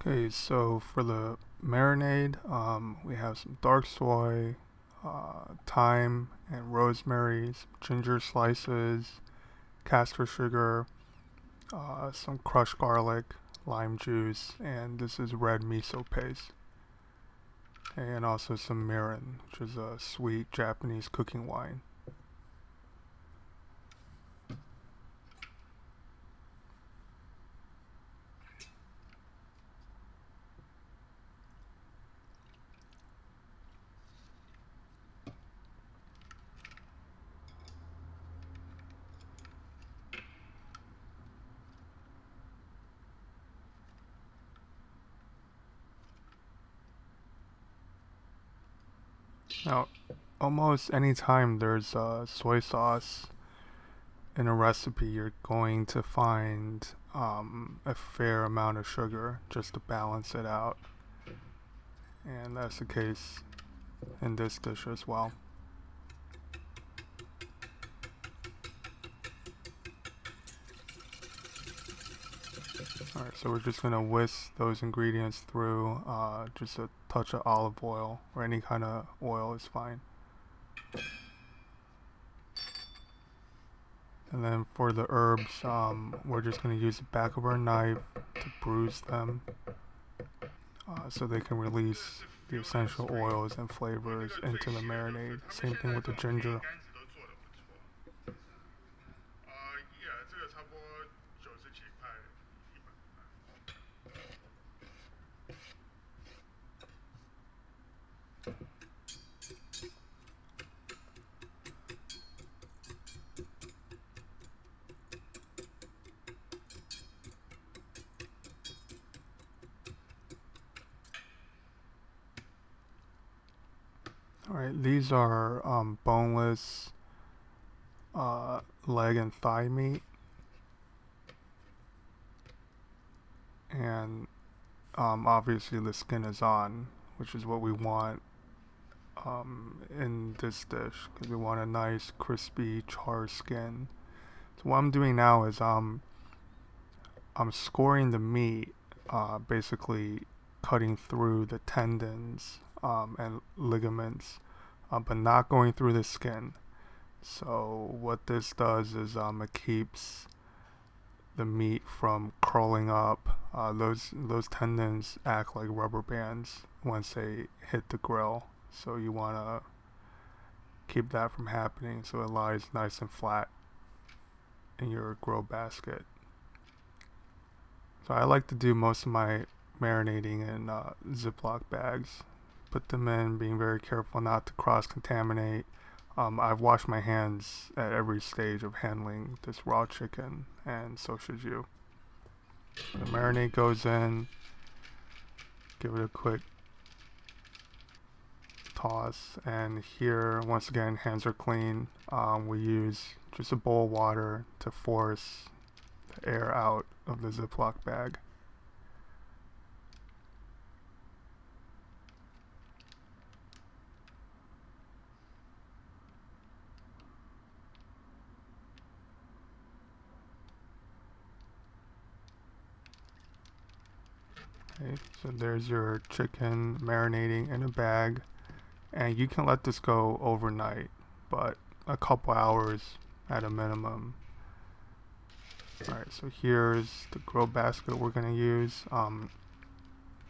Okay, so for the marinade, we have some dark soy, thyme and rosemary, some ginger slices, castor sugar, some crushed garlic, lime juice, and this is red miso paste. And also some mirin, which is a sweet Japanese cooking wine. Now, almost anytime there's soy sauce in a recipe, you're going to find a fair amount of sugar just to balance it out. And that's the case in this dish as well. Alright, so we're just going to whisk those ingredients through. Just a touch of olive oil or any kind of oil is fine. And then for the herbs, we're just going to use the back of our knife to bruise them so they can release the essential oils and flavors into the marinade. Same thing with the ginger. Alright, these are boneless leg and thigh meat. And obviously the skin is on, which is what we want in this dish because we want a nice crispy char skin. So what I'm doing now is I'm scoring the meat, basically cutting through the tendons and ligaments, but not going through the skin. So what this does is it keeps the meat from curling up. Those tendons act like rubber bands once they hit the grill. So you want to keep that from happening so it lies nice and flat in your grill basket. So I like to do most of my marinating in Ziploc bags. Put them in, being very careful not to cross contaminate. I've washed my hands at every stage of handling this raw chicken, and so should you. The marinade goes in, give it a quick toss, and here, once again, hands are clean. We use just a bowl of water to force the air out of the Ziploc bag. Okay, so there's your chicken marinating in a bag, and you can let this go overnight, but a couple hours at a minimum. Alright, so here's the grill basket we're going to use.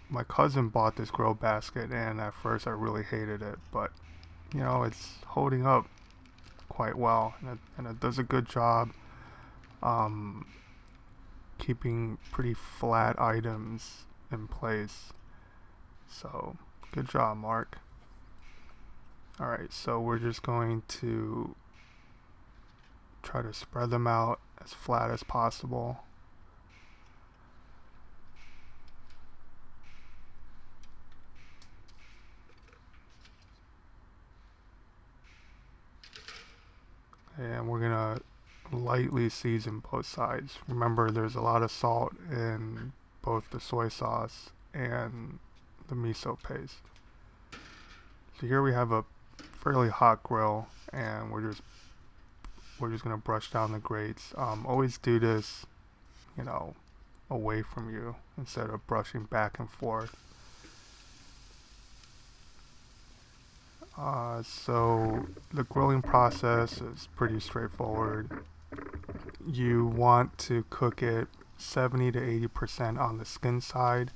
My cousin bought this grill basket, and at first I really hated it, but it's holding up quite well, and it does a good job um, keeping pretty flat items in place. So, good job, Mark. Alright, so we're just going to try to spread them out as flat as possible. And we're gonna lightly season both sides. Remember, there's a lot of salt in both the soy sauce and the miso paste. So here we have a fairly hot grill, and we're just gonna brush down the grates. Always do this, away from you instead of brushing back and forth. So the grilling process is pretty straightforward. You want to cook it 70 to 80% on the skin side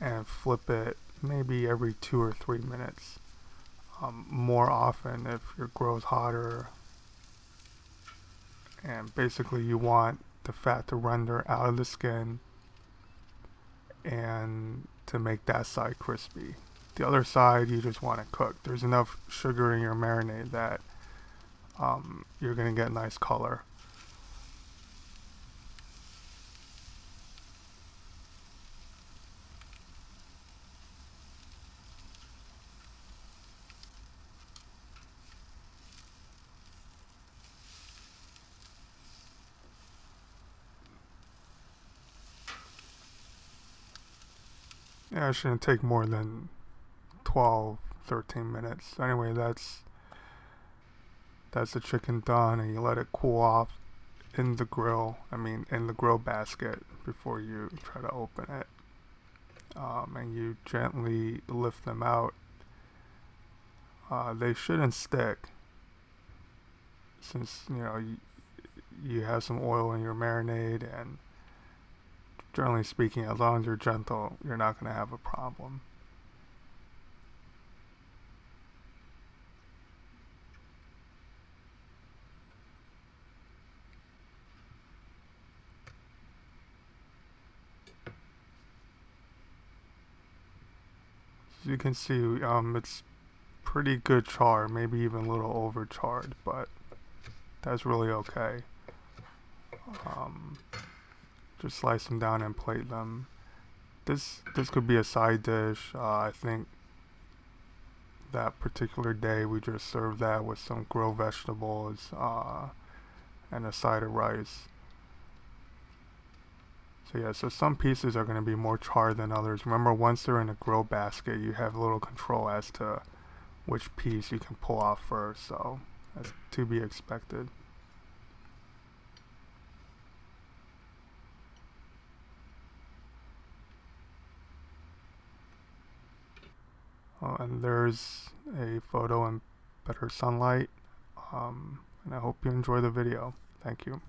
and flip it maybe every 2 or 3 minutes. More often if your grill's hotter, and basically you want the fat to render out of the skin and to make that side crispy. The other side you just want it cooked. There's enough sugar in your marinade that you're gonna get nice color. Yeah, it shouldn't take more than 12, 13 minutes. Anyway, that's the chicken done, and you let it cool off in the grill. In the grill basket before you try to open it. And you gently lift them out. They shouldn't stick, since you have some oil in your marinade, and generally speaking, as long as you're gentle, you're not going to have a problem. As you can see, it's pretty good char, maybe even a little over charred, but that's really okay. Um, just slice them down and plate them. This could be a side dish. I think that particular day we just served that with some grilled vegetables and a side of rice. So yeah, so some pieces are going to be more charred than others. Remember, once they're in a grill basket, you have a little control as to which piece you can pull off first. So that's to be expected. And there's a photo in better sunlight. And I hope you enjoy the video. Thank you.